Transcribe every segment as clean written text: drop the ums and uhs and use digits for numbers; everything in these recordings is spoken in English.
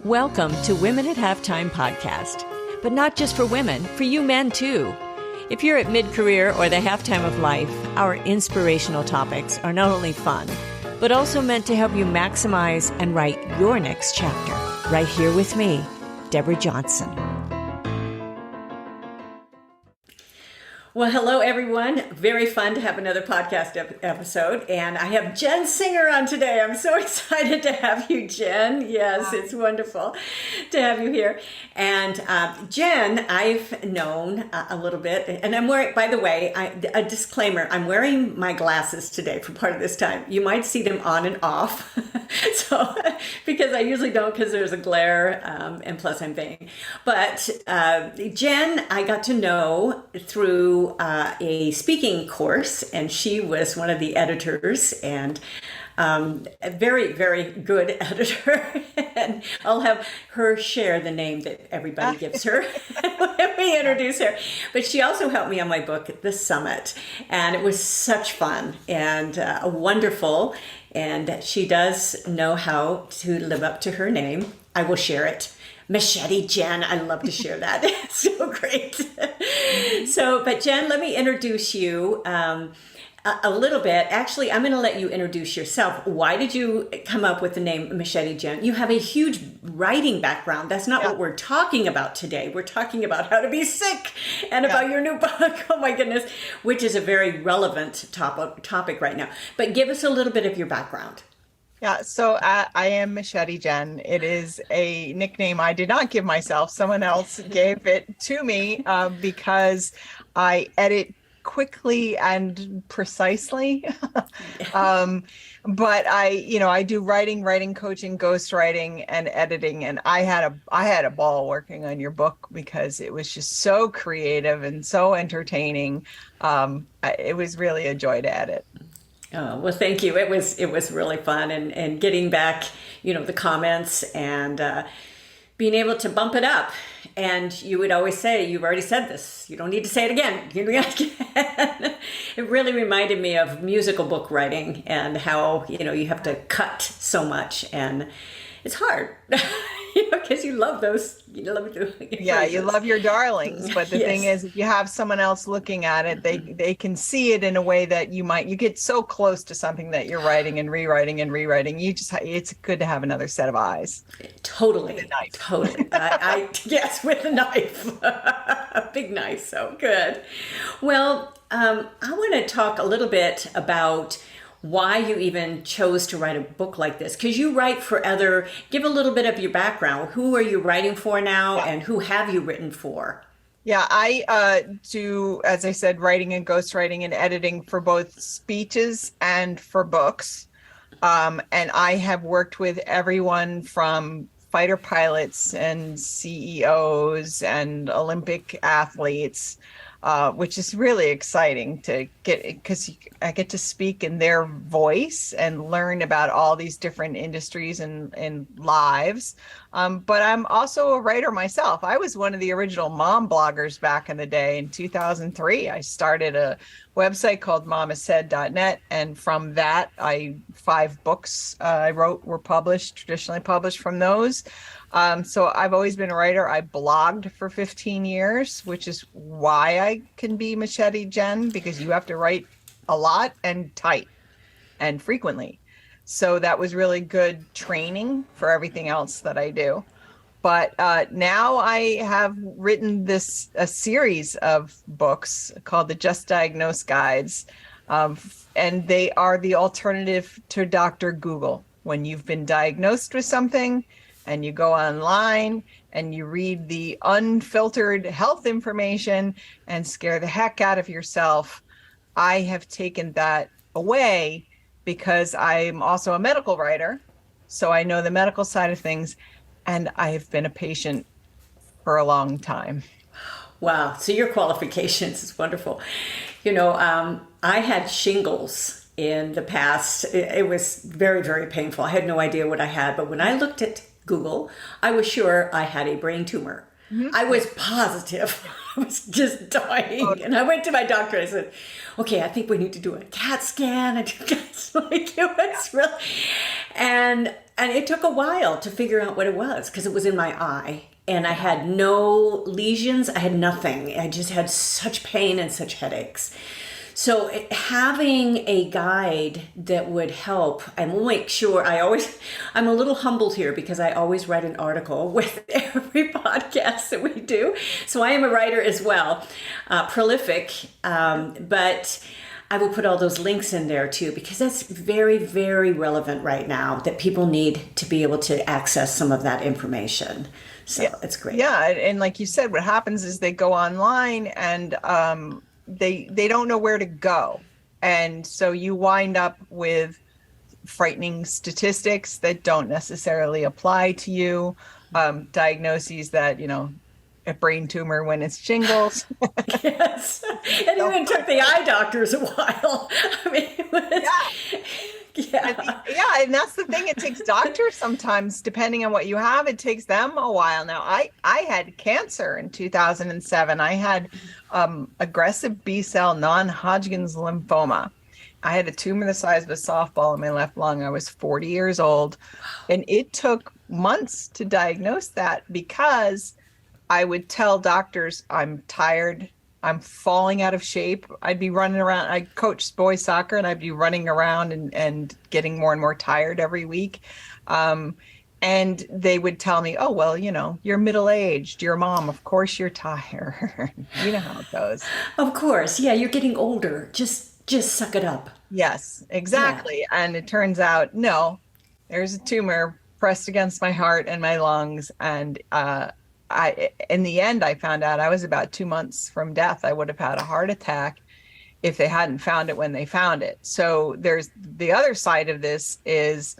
Welcome to Women at Halftime podcast, but not just for women, for you men too. If you're at mid-career or the halftime of life, our inspirational topics are not only fun, but also meant to help you maximize and write your next chapter. Right here with me, Deborah Johnson. Well, hello, everyone. Very fun to have another podcast episode. And I have Jen Singer on today. I'm so excited to have you, Jen. Yes, it's wonderful to have you here. And Jen, I've known a little bit. And I'm wearing, by the way, a disclaimer, I'm wearing my glasses today for part of this time. You might see them on and off. So, because I usually don't because there's a glare and plus I'm vain. But Jen, I got to know through a speaking course, and she was one of the editors, and a very, very good editor. And I'll have her share the name that everybody gives her when we introduce her. But she also helped me on my book, The Summit, and it was such fun and wonderful. And she does know how to live up to her name. I will share it. Macheté Jen, I love to share that. It's so great. But Jen, let me introduce you a little bit. Actually, I'm going to let you introduce yourself. Why did you come up with the name Macheté Jen? You have a huge writing background. That's not what we're talking about today. We're talking about how to be sick and about your new book. Oh my goodness, which is a very relevant topic right now. But give us a little bit of your background. Yeah, so I am Macheté Jen. It is a nickname I did not give myself. Someone else gave it to me because I edit quickly and precisely. But I do writing coaching, ghostwriting, and editing. And I had a ball working on your book because it was just so creative and so entertaining. It was really a joy to edit. Oh, well, thank you. It was really fun, and getting back, the comments and being able to bump it up. And you would always say, "You've already said this. You don't need to say it again." It really reminded me of musical book writing and how you have to cut so much, and it's hard. Because you love those. You love your darlings. But the thing is, if you have someone else looking at it, they can see it in a way that you get so close to something that you're writing and rewriting and rewriting. It's good to have another set of eyes. Totally. With a knife. Totally. Yes, with a knife. A big knife. So good. Well, I want to talk a little bit about why you even chose to write a book like this, because you write for give a little bit of your background. Who are you writing for now, and who have you written for? Yeah, I do, as I said, writing and ghostwriting and editing for both speeches and for books. And I have worked with everyone from fighter pilots and CEOs and Olympic athletes, which is really exciting to get, because I get to speak in their voice and learn about all these different industries and lives. But I'm also a writer myself. I was one of the original mom bloggers back in the day. In 2003, I started a website called mamasaid.net. And from that, 5 books I wrote were traditionally published from those. So I've always been a writer. I blogged for 15 years, which is why I can be Macheté Jen, because you have to write a lot and tight and frequently. So that was really good training for everything else that I do. But now I have written a series of books called the Just Diagnosed Guides. And they are the alternative to Dr. Google. When you've been diagnosed with something, and you go online and you read the unfiltered health information and scare the heck out of yourself, I have taken that away because I'm also a medical writer. So I know the medical side of things, and I've been a patient for a long time. Wow. So your qualifications is wonderful. I had shingles in the past. It was very, very painful. I had no idea what I had, but when I looked at Google, I was sure I had a brain tumor. Mm-hmm. I was positive. I was just dying. Oh. And I went to my doctor. I said, okay, I think we need to do a CAT scan. And it was real. And and it took a while to figure out what it was because it was in my eye. And I had no lesions. I had nothing. I just had such pain and such headaches. So having a guide that would help, and we'll make sure, I'm a little humbled here because I always write an article with every podcast that we do. So I am a writer as well, prolific, but I will put all those links in there too, because that's very, very relevant right now that people need to be able to access some of that information. So it's great. Yeah. And like you said, what happens is they go online and, they don't know where to go. And so you wind up with frightening statistics that don't necessarily apply to you, diagnoses that, a brain tumor when it's shingles. Yes. It even took the eye doctors a while. I mean, it was, yeah. And that's the thing. It takes doctors sometimes, depending on what you have, it takes them a while. Now, I had cancer in 2007. I had aggressive B-cell non-Hodgkin's lymphoma. I had a tumor the size of a softball in my left lung. I was 40 years old. And it took months to diagnose that because I would tell doctors, I'm tired, I'm falling out of shape. I'd be running around. I coached boys soccer and I'd be running around and getting more and more tired every week. And they would tell me, oh, well, you're middle-aged, you're a mom. Of course you're tired. You know how it goes. Of course. Yeah, you're getting older. Just suck it up. Yes, exactly. Yeah. And it turns out, no, there's a tumor pressed against my heart and my lungs. And in the end, I found out I was about 2 months from death. I would have had a heart attack if they hadn't found it when they found it. So there's the other side of this is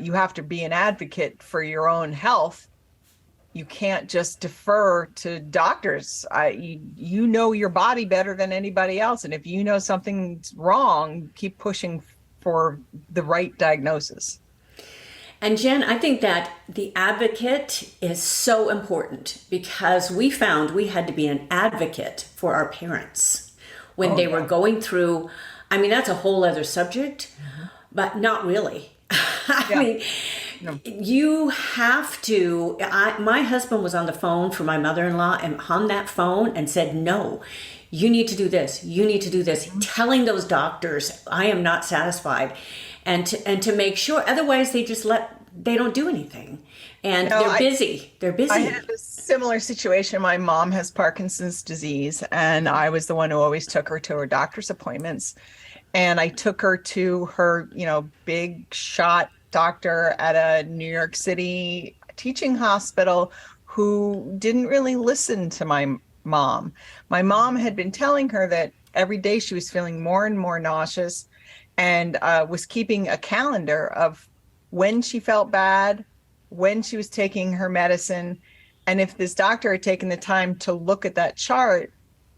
you have to be an advocate for your own health. You can't just defer to doctors. You know your body better than anybody else. And if you know something's wrong, keep pushing for the right diagnosis. And Jen, I think that the advocate is so important because we found we had to be an advocate for our parents when they were going through, I mean, that's a whole other subject, but not really. I mean, you have to, my husband was on the phone for my mother-in-law and on that phone and said, no, you need to do this. You need to do this. Telling those doctors, I am not satisfied. And to make sure, otherwise they don't do anything. And they're busy. They're busy. I had a similar situation. My mom has Parkinson's disease, and I was the one who always took her to her doctor's appointments. And I took her to her, big shot doctor at a New York City teaching hospital who didn't really listen to my mom. My mom had been telling her that every day she was feeling more and more nauseous and was keeping a calendar of when she felt bad, when she was taking her medicine. And if this doctor had taken the time to look at that chart,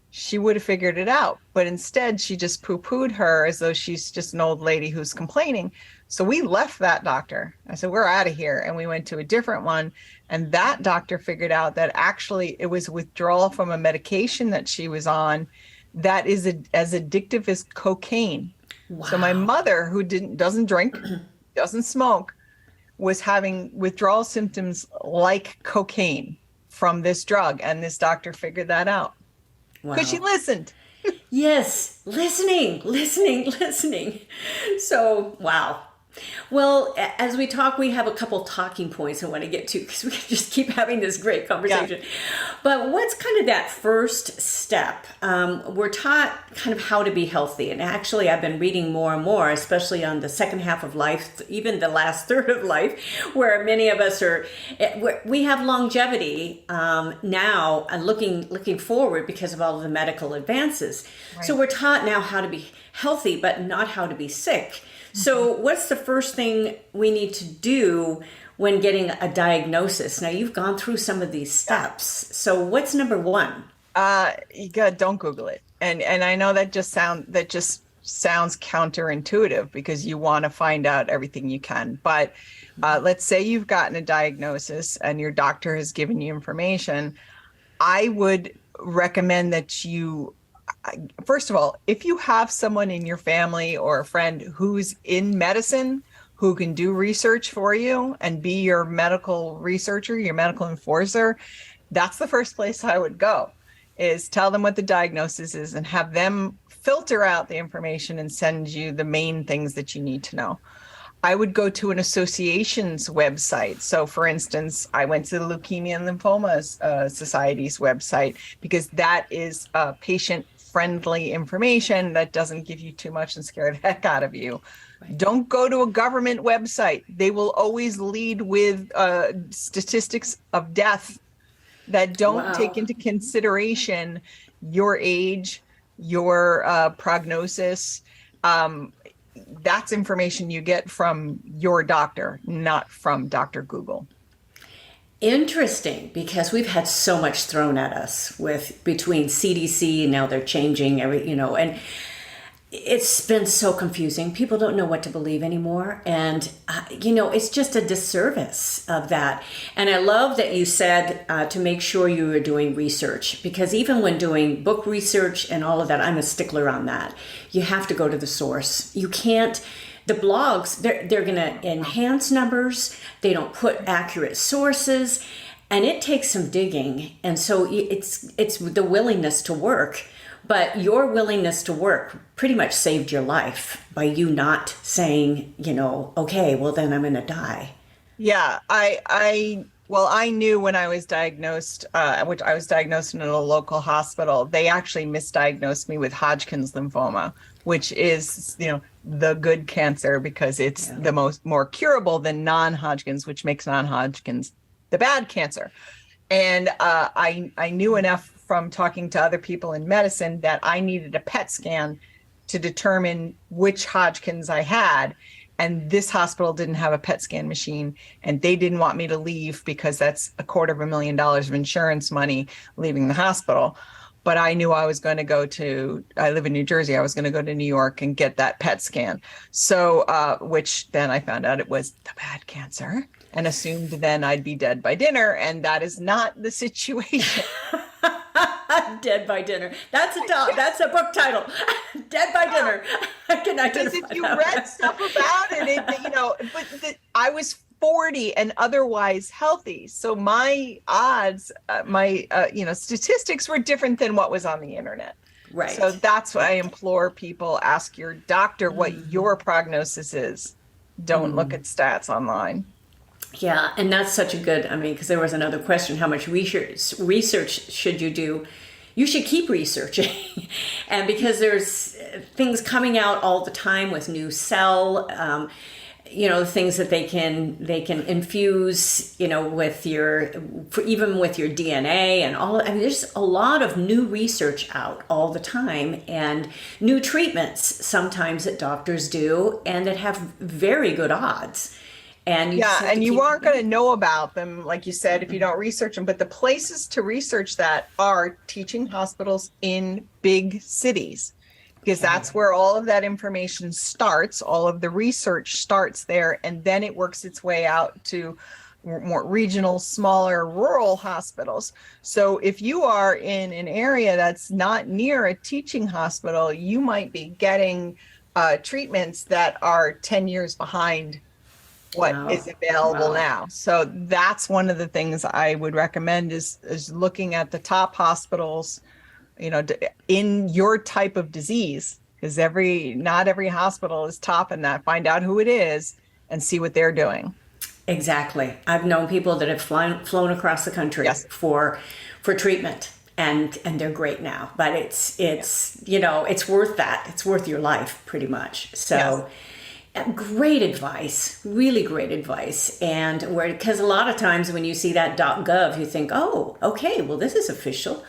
she would have figured it out. But instead, she just poo-pooed her as though she's just an old lady who's complaining. So we left that doctor. I said, we're out of here. And we went to a different one. And that doctor figured out that actually it was withdrawal from a medication that she was on that is as addictive as cocaine. Wow. So my mother, who doesn't drink, doesn't smoke, was having withdrawal symptoms like cocaine from this drug. And this doctor figured that out. Because she listened. Yes, listening. So, wow. Well, as we talk, we have a couple talking points I want to get to because we can just keep having this great conversation. Yeah. But what's kind of that first step? We're taught kind of how to be healthy. And actually, I've been reading more and more, especially on the second half of life, even the last third of life, where many of us we have longevity now and looking forward because of all of the medical advances. Right. So we're taught now how to be healthy, but not how to be sick. So what's the first thing we need to do when getting a diagnosis? Now, you've gone through some of these steps. So what's number one? Don't Google it. And I know that just sounds counterintuitive because you want to find out everything you can. But let's say you've gotten a diagnosis and your doctor has given you information. I would recommend that you, first of all, if you have someone in your family or a friend who's in medicine, who can do research for you and be your medical researcher, your medical enforcer, that's the first place I would go, is tell them what the diagnosis is and have them filter out the information and send you the main things that you need to know. I would go to an association's website. So, for instance, I went to the Leukemia and Lymphoma Society's website because that is patient-friendly information that doesn't give you too much and scare the heck out of you. Right. Don't go to a government website. They will always lead with statistics of death that don't take into consideration your age, your prognosis. That's information you get from your doctor, not from Dr. Google. Interesting, because we've had so much thrown at us with between CDC, now they're changing and it's been so confusing. People don't know what to believe anymore. And, it's just a disservice of that. And I love that you said to make sure you are doing research, because even when doing book research and all of that, I'm a stickler on that. You have to go to the source. You can't, the blogs, they're going to enhance numbers. They don't put accurate sources, and it takes some digging. And so it's the willingness to work. But your willingness to work pretty much saved your life by you not saying, okay, well, then I'm going to die. Yeah, I knew when I was diagnosed, which I was diagnosed in a local hospital, they actually misdiagnosed me with Hodgkin's lymphoma, which is, the good cancer because it's the more curable than non-Hodgkin's, which makes non-Hodgkin's the bad cancer. And I knew enough from talking to other people in medicine that I needed a PET scan to determine which Hodgkin's I had. And this hospital didn't have a PET scan machine, and they didn't want me to leave because that's $250,000 of insurance money leaving the hospital. But I knew I was going to I live in New Jersey. I was going to go to New York and get that PET scan. So, which then I found out it was the bad cancer and assumed then I'd be dead by dinner. And that is not the situation. Dead by dinner. That's a book title. Dead by dinner. I can identify. Because if you read stuff about it, I was 40 and otherwise healthy. So my odds, statistics were different than what was on the internet. Right. So that's why I implore people, ask your doctor what your prognosis is. Don't look at stats online. Yeah, and that's such a good, because there was another question, how much research should you do? You should keep researching. And because there's things coming out all the time with new cell, things that they can infuse, with even with your DNA and all. There's a lot of new research out all the time, and new treatments sometimes that doctors do and that have very good odds. And you aren't going to know about them, like you said, if you don't research them. But the places to research that are teaching hospitals in big cities, because that's where all of that information starts. All of the research starts there, and then it works its way out to more regional, smaller, rural hospitals. So if you are in an area that's not near a teaching hospital, you might be getting treatments that are 10 years behind what is available now. So that's one of the things I would recommend is looking at the top hospitals, in your type of disease, because not every hospital is top in that. Find out who it is and see what they're doing. Exactly. I've known people that have flown across the country for treatment, and they're great now. But it's worth that. It's worth your life, pretty much. So. Great advice, really great advice. And because a lot of times when you see that .gov, you think, oh, okay, well, this is official.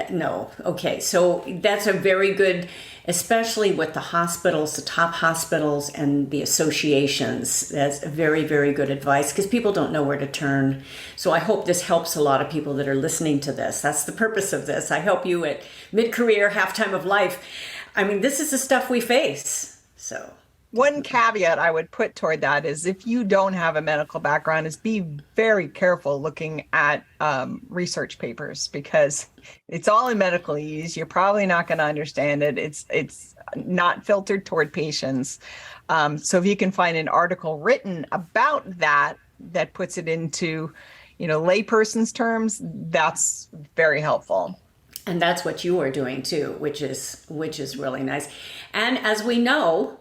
No, okay. So that's a very good, especially with the hospitals, the top hospitals and the associations. That's very, very good advice because people don't know where to turn. So I hope this helps a lot of people that are listening to this. That's the purpose of this. I help you at mid-career, half time of life. This is the stuff we face. So. One caveat I would put toward that is if you don't have a medical background, is be very careful looking at research papers, because it's all in medicalese. You're probably not going to understand it. It's not filtered toward patients. So if you can find an article written about that puts it into, layperson's terms, that's very helpful. And that's what you are doing too, which is really nice. And as we know,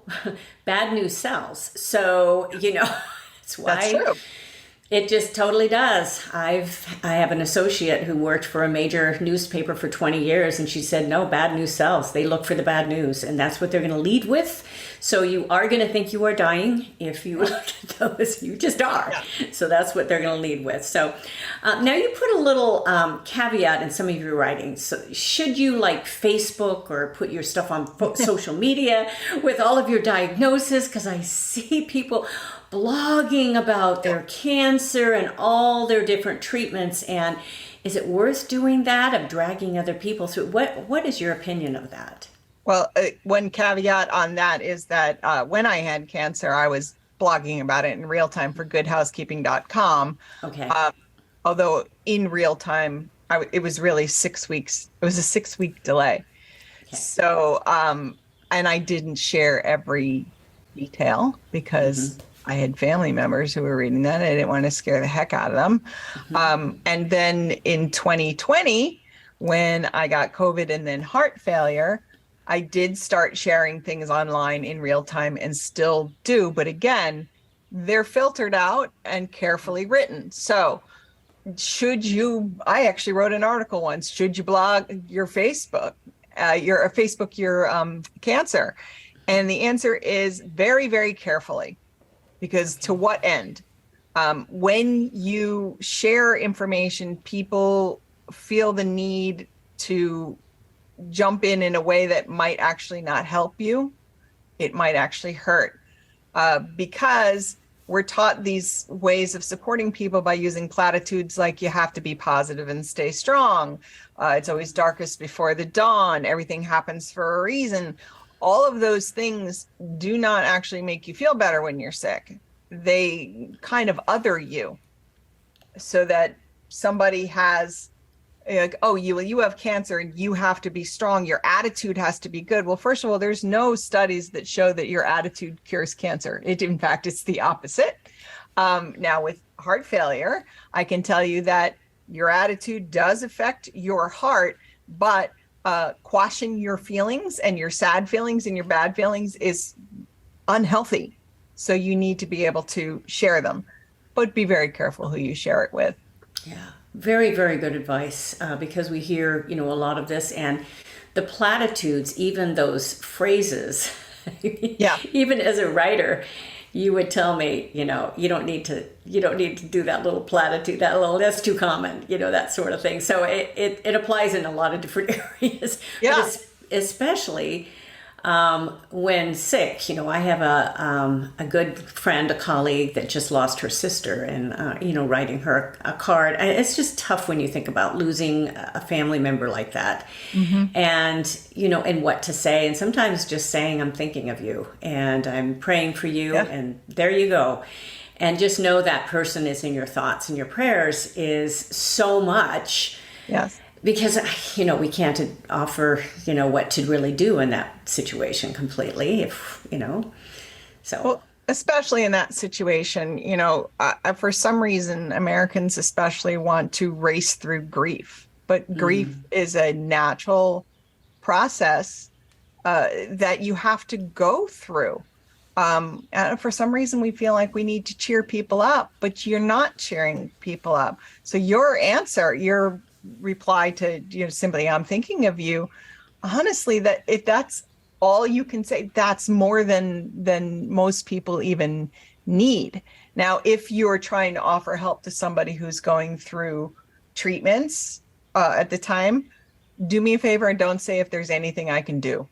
bad news sells. So, it's why That's true. it just totally does. I have an associate who worked for a major newspaper for 20 years, and she said, no, bad news sells. They look for the bad news, and that's what they're going to lead with. So you are going to think you are dying if you look at those. You just are. Yeah. So that's what they're going to lead with. So now you put a little caveat in some of your writings. So should you Facebook or put your stuff on social media with all of your diagnosis? Because I see people blogging about their cancer and all their different treatments. And is it worth doing that, of dragging other people through? What is your opinion of that? Well, one caveat on that is that when I had cancer, I was blogging about it in real time for goodhousekeeping.com. Okay. Although in real time, it was really 6 weeks. It was a 6-week delay. Okay. So, and I didn't share every detail because I had family members who were reading that. I didn't want to scare the heck out of them. And then in 2020, when I got COVID and then heart failure, I did start sharing things online in real time and still do. But again, they're filtered out and carefully written. So I actually wrote an article once, should you blog your Facebook, your cancer? And the answer is very, very carefully, because to what end? When you share information, people feel the need to jump in a way that might actually not help you. It might actually hurt, because we're taught these ways of supporting people by using platitudes like you have to be positive and stay strong. It's always darkest before the dawn. Everything happens for a reason. All of those things do not actually make you feel better when you're sick. They kind of other you, so that somebody has like, oh, you have cancer and you have to be strong. Your attitude has to be good. Well, first of all, there's no studies that show that your attitude cures cancer. In fact, it's the opposite. Now with heart failure, I can tell you that your attitude does affect your heart, but quashing your feelings and your sad feelings and your bad feelings is unhealthy. So you need to be able to share them, but be very careful who you share it with. Yeah. Very, very good advice, because we hear, a lot of this, and the platitudes, even those phrases, yeah. Even as a writer, you would tell me, you don't need to do that little platitude, that's too common, that sort of thing. So it applies in a lot of different areas, yeah. But especially when sick. I have a good friend, a colleague that just lost her sister, and writing her a card. And it's just tough when you think about losing a family member like that, and and what to say. And sometimes just saying, "I'm thinking of you and I'm praying for you," yeah. And there you go. And just know that person is in your thoughts and your prayers is so much. Yes. Because, we can't offer, what to really do in that situation completely, so. Well, especially in that situation, for some reason, Americans especially want to race through grief. But grief is a natural process that you have to go through. And for some reason, we feel like we need to cheer people up, but you're not cheering people up. So your reply to simply, "I'm thinking of you," honestly, that if that's all you can say, that's more than most people even need. Now, if you're trying to offer help to somebody who's going through treatments at the time, do me a favor and don't say, "If there's anything I can do,"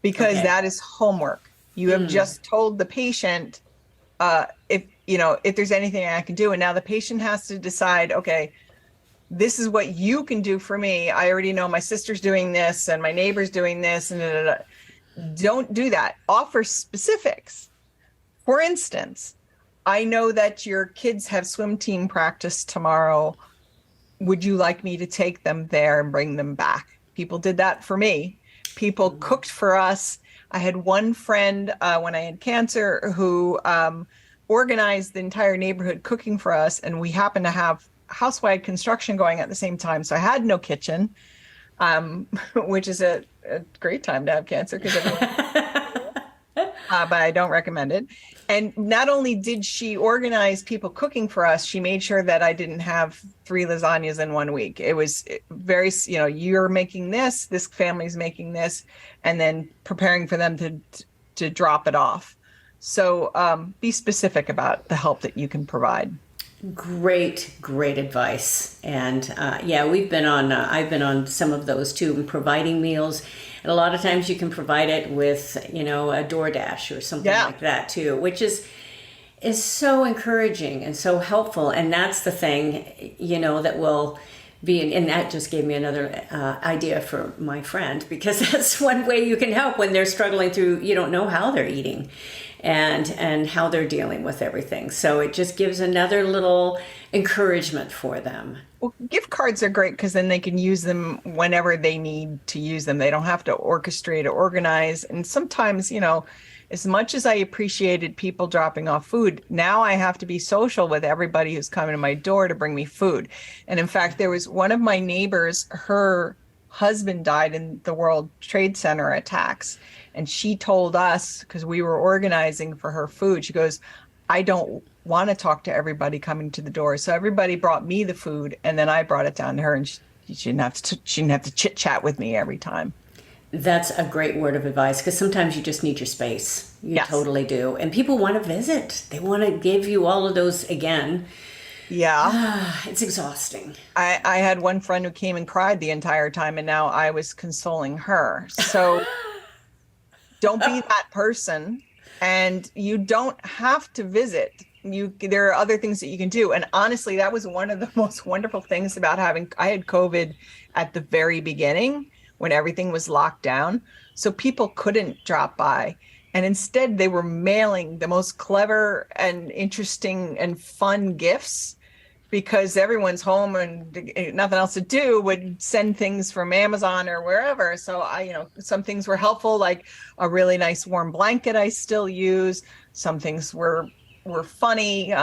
because that is homework. You have just told the patient, if there's anything I can do, and now the patient has to decide, okay, this is what you can do for me. I already know my sister's doing this and my neighbor's doing this, and Don't do that. Offer specifics. For instance, I know that your kids have swim team practice tomorrow. Would you like me to take them there and bring them back? People did that for me. People cooked for us. I had one friend when I had cancer who organized the entire neighborhood cooking for us, and we happened to have housewide construction going at the same time. So I had no kitchen, which is a great time to have cancer because but I don't recommend it. And not only did she organize people cooking for us, she made sure that I didn't have 3 lasagnas in 1 week. It was very, you're making this family's making this, and then preparing for them to drop it off. So be specific about the help that you can provide. Great advice. And I've been on some of those too, providing meals. And a lot of times you can provide it with, a DoorDash or something like that too, which is so encouraging and so helpful. And that's the thing, that will be, and that just gave me another idea for my friend, because that's one way you can help when they're struggling through, you don't know how they're eating and how they're dealing with everything. So it just gives another little encouragement for them. Well, gift cards are great because then they can use them whenever they need to use them. They don't have to orchestrate or organize. And sometimes, as much as I appreciated people dropping off food, now I have to be social with everybody who's coming to my door to bring me food. And in fact, there was one of my neighbors, her husband died in the World Trade Center attacks. And she told us, because we were organizing for her food, she goes, I don't want to talk to everybody coming to the door. So everybody brought me the food, and then I brought it down to her, and she didn't have to chit chat with me every time. That's a great word of advice, because sometimes you just need your space. You totally do. And people want to visit. They want to give you all of those again. Yeah. It's exhausting. I had one friend who came and cried the entire time, and now I was consoling her. So don't be that person. And you don't have to visit. There are other things that you can do. And honestly, that was one of the most wonderful things about I had COVID at the very beginning when everything was locked down. So people couldn't drop by. And instead they were mailing the most clever and interesting and fun gifts, because everyone's home and nothing else to do, would send things from Amazon or wherever. So some things were helpful, like a really nice warm blanket I still use. Some things were funny,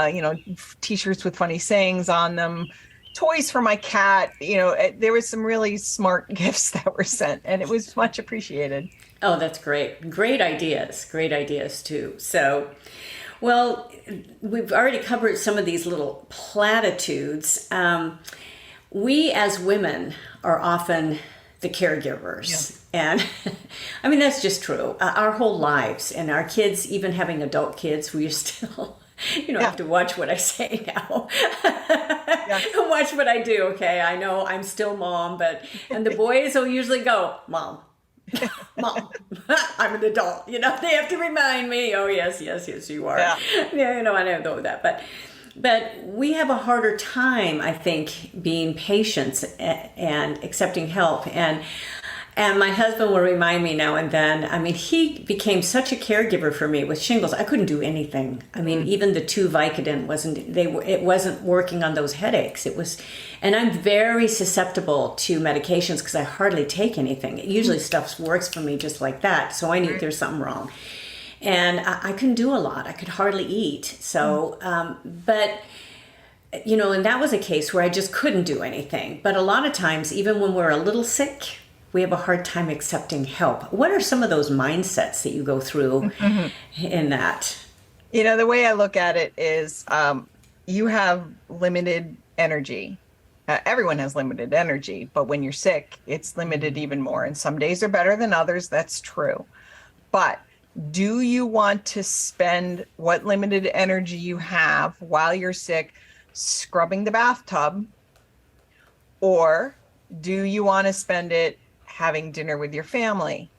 t-shirts with funny sayings on them, toys for my cat. There was some really smart gifts that were sent, and it was much appreciated. Oh, that's great. Great ideas too. So, well, we've already covered some of these little platitudes. We as women are often the caregivers. Yeah. And I mean, that's just true. Our whole lives, and our kids, even having adult kids, we're still, I have to watch what I say now. Watch what I do. Okay. I know I'm still mom, and the boys will usually go, Mom. Mom, I'm an adult. They have to remind me. Oh, yes, you are. Yeah. I know that. But we have a harder time, I think, being patient and accepting help. And my husband will remind me now and then. I mean, he became such a caregiver for me with shingles. I couldn't do anything. I mean, even the 2 Vicodin it wasn't working on those headaches. And I'm very susceptible to medications because I hardly take anything. Usually stuff works for me just like that. So I knew there's something wrong. And I couldn't do a lot. I could hardly eat. So, but and that was a case where I just couldn't do anything. But a lot of times, even when we're a little sick, we have a hard time accepting help. What are some of those mindsets that you go through in that? The way I look at it is you have limited energy. Everyone has limited energy, but when you're sick, it's limited even more. And some days are better than others. That's true. But do you want to spend what limited energy you have while you're sick scrubbing the bathtub? Or do you want to spend it having dinner with your family?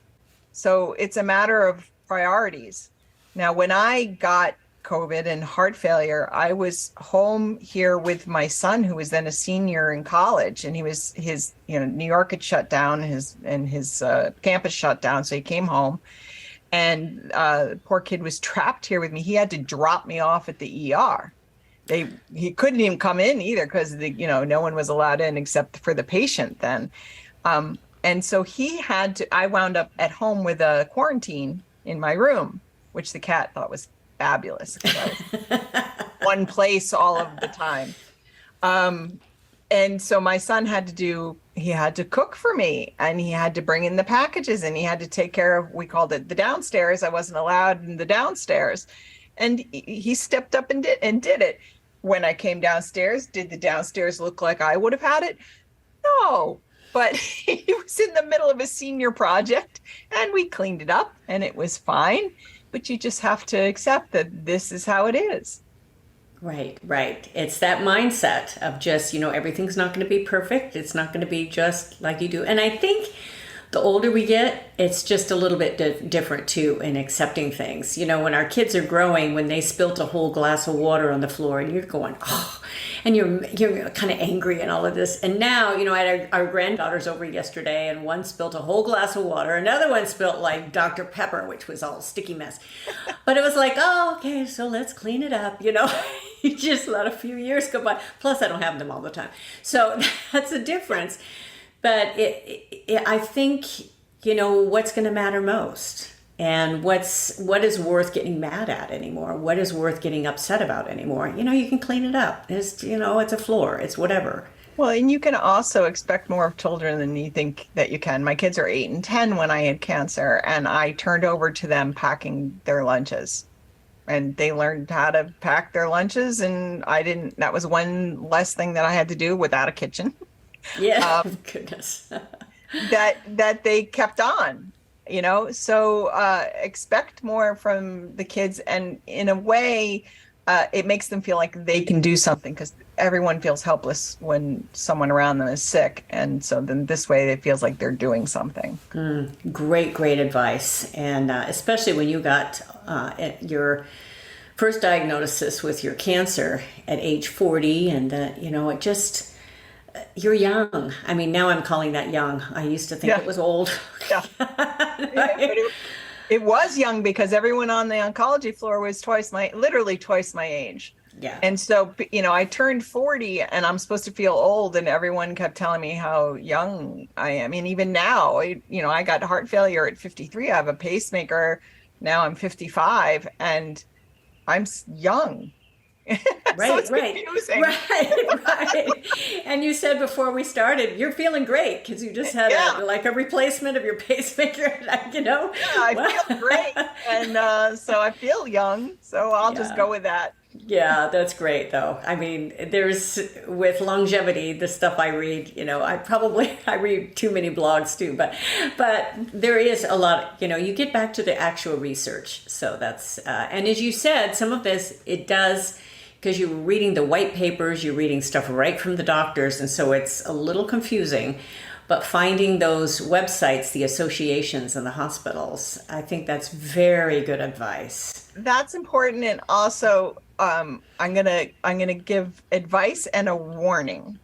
So it's a matter of priorities. Now, when I got COVID and heart failure, I was home here with my son, who was then a senior in college, and his New York had shut down, his campus shut down, so he came home, and the poor kid was trapped here with me. He had to drop me off at the ER. He couldn't even come in either because no one was allowed in except for the patient then. And so I wound up at home with a quarantine in my room, which the cat thought was fabulous because I was one place all of the time. And so my son he had to cook for me, and he had to bring in the packages, and he had to take care of, we called it the downstairs. I wasn't allowed in the downstairs. And he stepped up and did it. When I came downstairs, did the downstairs look like I would have had it? No, but he was in the middle of a senior project, and we cleaned it up, and it was fine. But you just have to accept that this is how it is. Right. It's that mindset of just, everything's not going to be perfect. It's not going to be just like you do. And I think the older we get, it's just a little bit different too in accepting things. When our kids are growing, when they spilt a whole glass of water on the floor and you're going, oh, and you're kind of angry and all of this. And now, I had our granddaughters over yesterday, and one spilt a whole glass of water. Another one spilt like Dr. Pepper, which was all sticky mess. But it was like, oh, okay, so let's clean it up. You just let a few years go by. Plus, I don't have them all the time. So that's a difference. But I think, what's going to matter most, and what is worth getting mad at anymore? What is worth getting upset about anymore? You can clean it up. It's a floor. It's whatever. Well, and you can also expect more of children than you think that you can. My kids are 8 and 10 when I had cancer, and I turned over to them packing their lunches. And they learned how to pack their lunches, and that was one less thing that I had to do without a kitchen. Yeah, goodness. that they kept on, so expect more from the kids, and in a way it makes them feel like they can do something, because everyone feels helpless when someone around them is sick, and so then this way it feels like they're doing something. Great advice. And especially when you got your first diagnosis with your cancer at age 40, and it just, you're young. I mean, now I'm calling that young. I used to think it was old. Yeah. It was young because everyone on the oncology floor was literally twice my age. Yeah. And so, I turned 40 and I'm supposed to feel old, and everyone kept telling me how young I am. And even now, I got heart failure at 53. I have a pacemaker. Now I'm 55 and I'm young. Right, so it's confusing. Right. And you said before we started, you're feeling great because you just had a replacement of your pacemaker. Yeah, I feel great, and so I feel young. So I'll just go with that. Yeah, that's great though. I mean, with longevity, the stuff I read, I read too many blogs too, but there is a lot, you get back to the actual research. So that's, and as you said, some of this, it does, because you're reading the white papers, you're reading stuff right from the doctors. And so it's a little confusing, but finding those websites, the associations and the hospitals, I think that's very good advice. That's important. And also, I'm gonna give advice and a warning.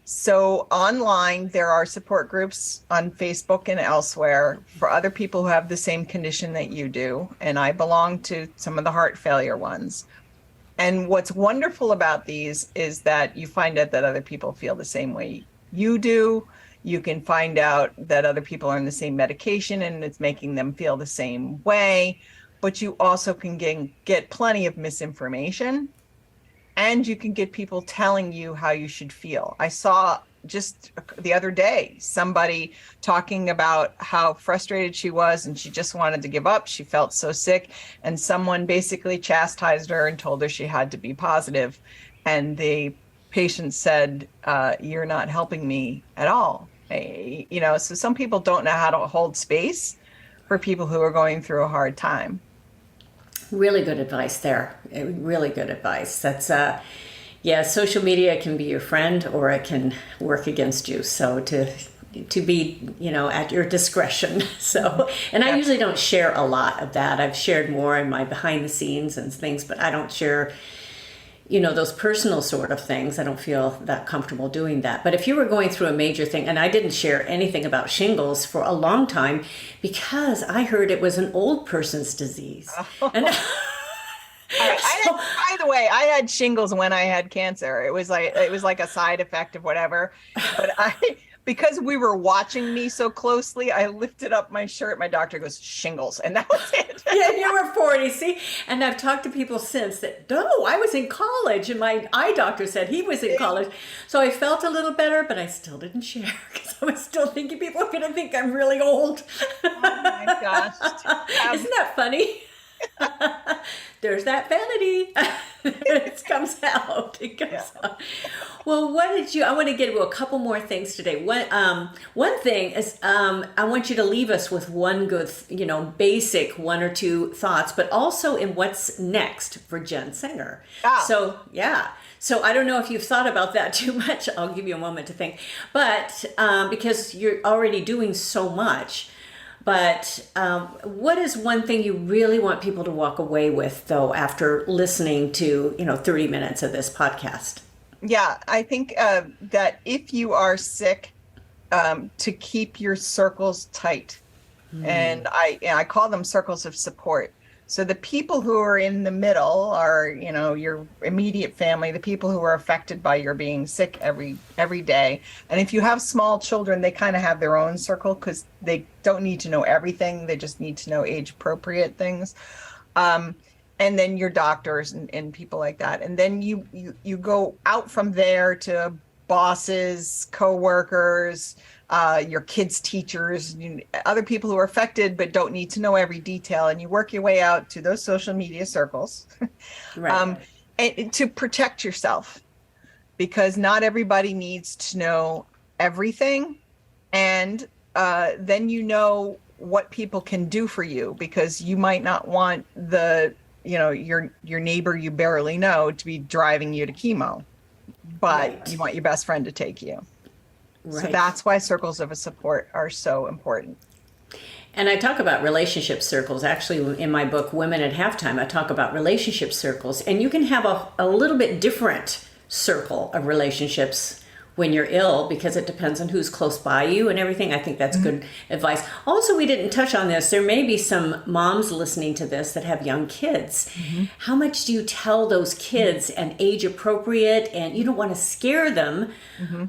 So online, there are support groups on Facebook and elsewhere for other people who have the same condition that you do. And I belong to some of the heart failure ones. And what's wonderful about these is that you find out that other people feel the same way you do. You can find out that other people are on the same medication and it's making them feel the same way. But you also can get plenty of misinformation, and you can get people telling you how you should feel. I saw just the other day somebody talking about how frustrated she was and she just wanted to give up. She felt so sick, and someone basically chastised her and told her she had to be positive. And the patient said, "You're not helping me at all." So some people don't know how to hold space for people who are going through a hard time. Really good advice there. Really good advice. That's, social media can be your friend or it can work against you. So to to be, at your discretion. So, and I usually don't share a lot of that. I've shared more in my behind the scenes and things, but I don't share, those personal sort of things. I don't feel that comfortable doing that. But if you were going through a major thing, and I didn't share anything about shingles for a long time because I heard it was an old person's disease. Oh. And by the way, I had shingles when I had cancer. It was like a side effect of whatever. But because we were watching me so closely, I lifted up my shirt. My doctor goes, shingles. And that was it. Yeah, you were 40, see? And I've talked to people since that, no, I was in college. And my eye doctor said he was in college. So I felt a little better, but I still didn't share because I was still thinking people are going to think I'm really old. Oh my gosh. Isn't that funny? There's that vanity. It comes out. Out. Well, I want to get into a couple more things today. One thing is, I want you to leave us with one good, basic one or two thoughts, but also in what's next for Jen Singer. Ah. So, yeah. So I don't know if you've thought about that too much. I'll give you a moment to think. But because you're already doing so much. But what is one thing you really want people to walk away with, though, after listening to, 30 minutes of this podcast? Yeah, I think that if you are sick, to keep your circles tight. And I call them circles of support. So the people who are in the middle are, your immediate family, the people who are affected by your being sick every day. And if you have small children, they kind of have their own circle because they don't need to know everything. They just need to know age appropriate things. And then your doctors and people like that. And then you go out from there to bosses, coworkers, your kids' teachers, other people who are affected but don't need to know every detail, and you work your way out to those social media circles, right. And to protect yourself, because not everybody needs to know everything, and then what people can do for you, because you might not want your neighbor you barely know to be driving you to chemo, but right. You want your best friend to take you. Right. So that's why circles of support are so important. And I talk about relationship circles. Actually, in my book, Women at Halftime, I talk about relationship circles. And you can have a little bit different circle of relationships when you're ill, because it depends on who's close by you and everything. I think that's good advice. Also, we didn't touch on this. There may be some moms listening to this that have young kids. How much do you tell those kids and age appropriate? And you don't want to scare them,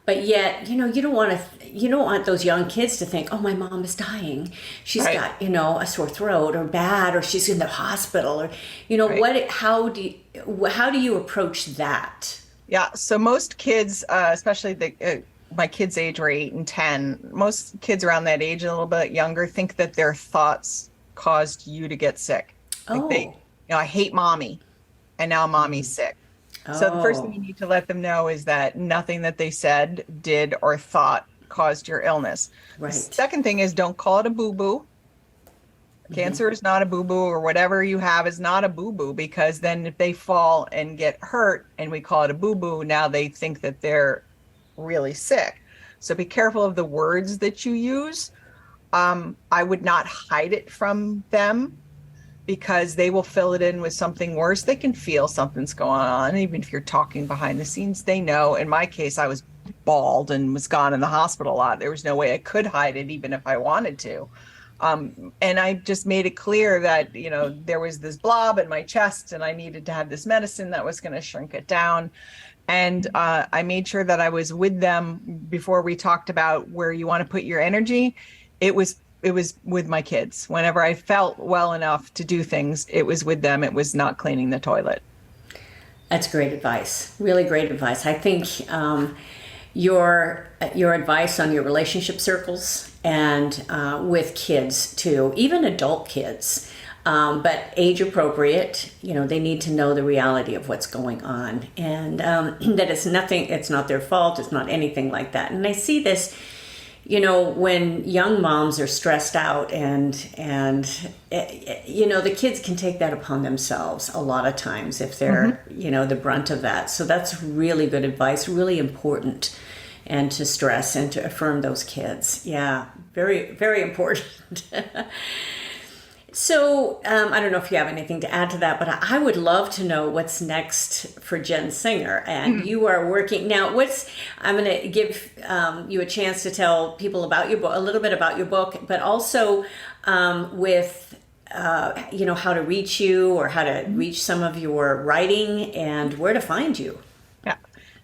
but yet, you don't want those young kids to think, oh, my mom is dying. She's right. got, a sore throat or bad, or she's in the hospital, or, right. How do you approach that? Yeah, so most kids, especially my kids' age were 8 and 10. Most kids around that age, a little bit younger, think that their thoughts caused you to get sick. Like I hate mommy, and now mommy's sick. So the first thing you need to let them know is that nothing that they said, did, or thought caused your illness. Right. The second thing is, don't call it a boo-boo. Cancer is not a boo-boo, or whatever you have is not a boo-boo, because then if they fall and get hurt and we call it a boo-boo, now they think that they're really sick. So be careful of the words that you use. I would not hide it from them, because they will fill it in with something worse. They can feel something's going on. Even if you're talking behind the scenes, they know. In my case, I was bald and was gone in the hospital a lot. There was no way I could hide it, even if I wanted to. And I just made it clear that, there was this blob in my chest and I needed to have this medicine that was going to shrink it down. And I made sure that I was with them before we talked about where you want to put your energy. It was with my kids. Whenever I felt well enough to do things, it was with them. It was not cleaning the toilet. That's great advice. Really great advice. I think your advice on your relationship circles and with kids too, even adult kids, but age appropriate, they need to know the reality of what's going on, and that it's not their fault, it's not anything like that. And I see this, when young moms are stressed out and the kids can take that upon themselves a lot of times if they're, the brunt of that. So that's really good advice, really important and to stress and to affirm those kids. Yeah, very, very important. So I don't know if you have anything to add to that, but I would love to know what's next for Jen Singer. And you are working now. I'm going to give you a chance to tell people about your book, a little bit about your book, but also with how to reach you or how to reach some of your writing and where to find you. Yeah.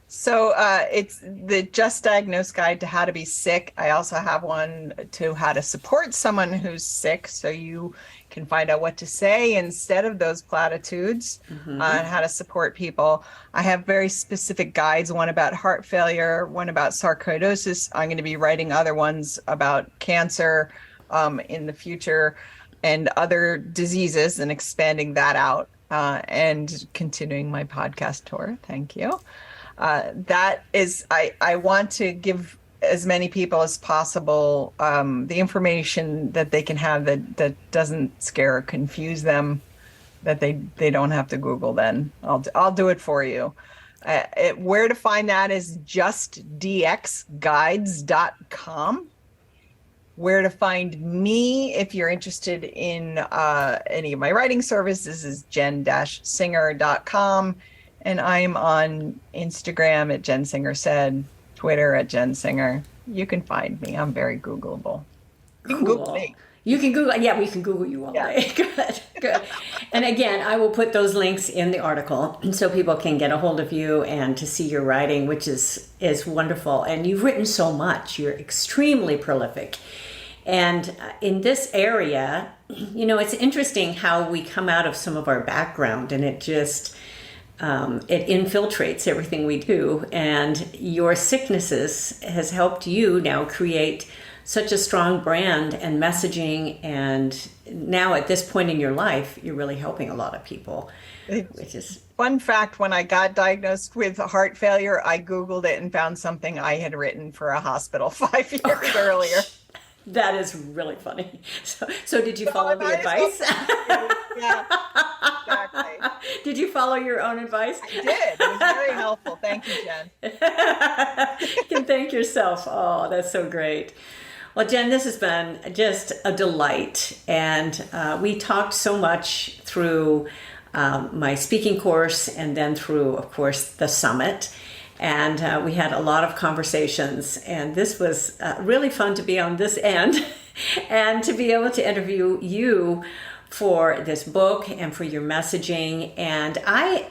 So it's the Just Diagnosed Guide to How to Be Sick. I also have one to how to support someone who's sick, so you can find out what to say instead of those platitudes, and how to support people. I have very specific guides, one about heart failure, one about sarcoidosis. I'm going to be writing other ones about cancer in the future and other diseases, and expanding that out, and continuing my podcast tour. Thank you. That is, I want to give as many people as possible the information that they can have that doesn't scare or confuse them, that they don't have to Google. Then I'll do it for you. Where to find that is justdxguides.com. Where to find me, if you're interested in any of my writing services, is jen-singer.com. And I'm on Instagram at Jen Singer Said, Twitter at Jen Singer. You can find me. I'm very Googleable. You can Google me. You can Google. Yeah, we can Google you all day. Good. And again, I will put those links in the article so people can get a hold of you and to see your writing, which is wonderful. And you've written so much. You're extremely prolific. And in this area, it's interesting how we come out of some of our background, and it just it infiltrates everything we do. And your sicknesses has helped you now create such a strong brand and messaging. And now at this point in your life, you're really helping a lot of people, which is... Fun fact, when I got diagnosed with heart failure, I Googled it and found something I had written for a hospital 5 years earlier. That is really funny. So did you follow the advice? Yeah, exactly. Did you follow your own advice? I did. It was very helpful. Thank you, Jen. You can thank yourself. Oh, that's so great. Well, Jen, this has been just a delight. And we talked so much through my speaking course and then through, of course, the summit. And we had a lot of conversations, and this was really fun to be on this end and to be able to interview you for this book and for your messaging. And I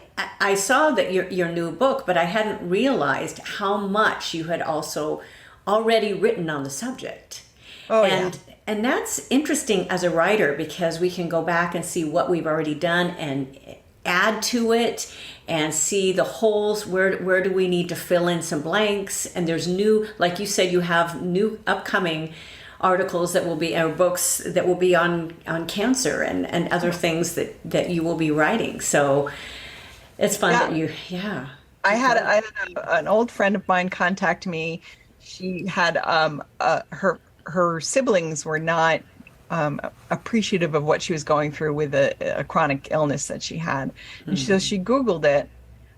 saw that your new book, but I hadn't realized how much you had also already written on the subject. Oh, and yeah. And that's interesting as a writer, because we can go back and see what we've already done and add to it and see the holes. Where do we need to fill in some blanks? And there's new, like you said, you have new upcoming articles that will be, or books that will be on cancer and other things that you will be writing. So it's fun that you, I had an old friend of mine contact me. She had her siblings were not appreciative of what she was going through with a chronic illness that she had. And so she Googled it,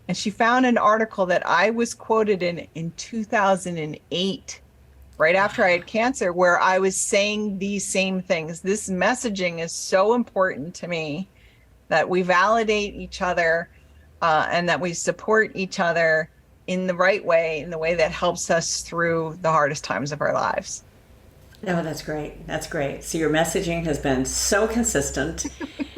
and she found an article that I was quoted in 2008, right after I had cancer, where I was saying these same things. This messaging is so important to me, that we validate each other and that we support each other in the right way, in the way that helps us through the hardest times of our lives. Oh, that's great. That's great. So your messaging has been so consistent.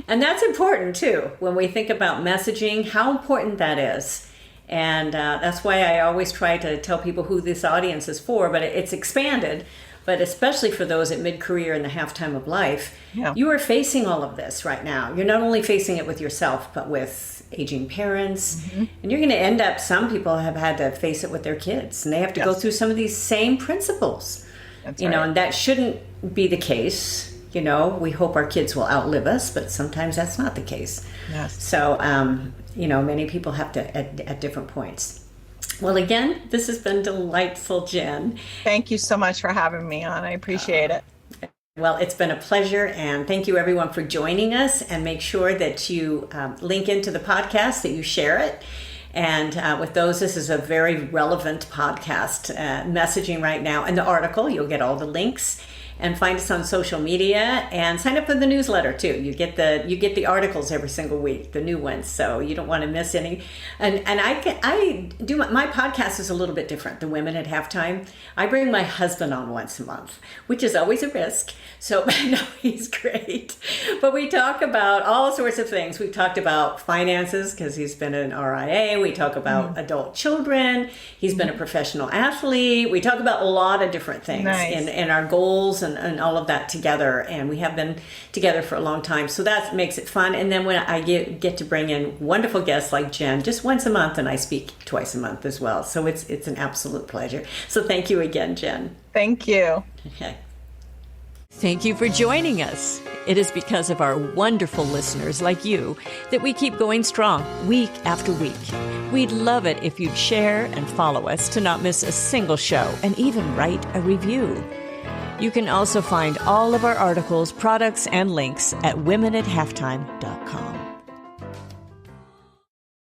And that's important too. When we think about messaging, how important that is. And that's why I always try to tell people who this audience is for, but it's expanded. But especially for those at mid-career and the halftime of life, you are facing all of this right now. You're not only facing it with yourself, but with aging parents. And you're going to end up, some people have had to face it with their kids, and they have to go through some of these same principles. That's right. And that shouldn't be the case. We hope our kids will outlive us, but sometimes that's not the case. Yes. So, many people have to at different points. Well, again, this has been delightful, Jen. Thank you so much for having me on. I appreciate it. Well, it's been a pleasure, and thank you everyone for joining us, and make sure that you link into the podcast, that you share it, And with those, this is a very relevant podcast messaging right now. And the article, you'll get all the links. And find us on social media and sign up for the newsletter too. You get the articles every single week, the new ones, so you don't want to miss any. And I do my podcast is a little bit different. The Women at Halftime. I bring my husband on once a month, which is always a risk. So no, he's great. But we talk about all sorts of things. We talked about finances because he's been an RIA. We talk about adult children. He's been a professional athlete. We talk about a lot of different things and our goals and all of that together, and we have been together for a long time, so that makes it fun. And then when I get to bring in wonderful guests like Jen just once a month, and I speak twice a month as well, so it's an absolute pleasure. So thank you again, Jen. Thank you. Okay. Thank you for joining us. It is because of our wonderful listeners like you that we keep going strong week after week. We'd love it if you'd share and follow us to not miss a single show, and even write a review. You can also find all of our articles, products, and links at womenathalftime.com.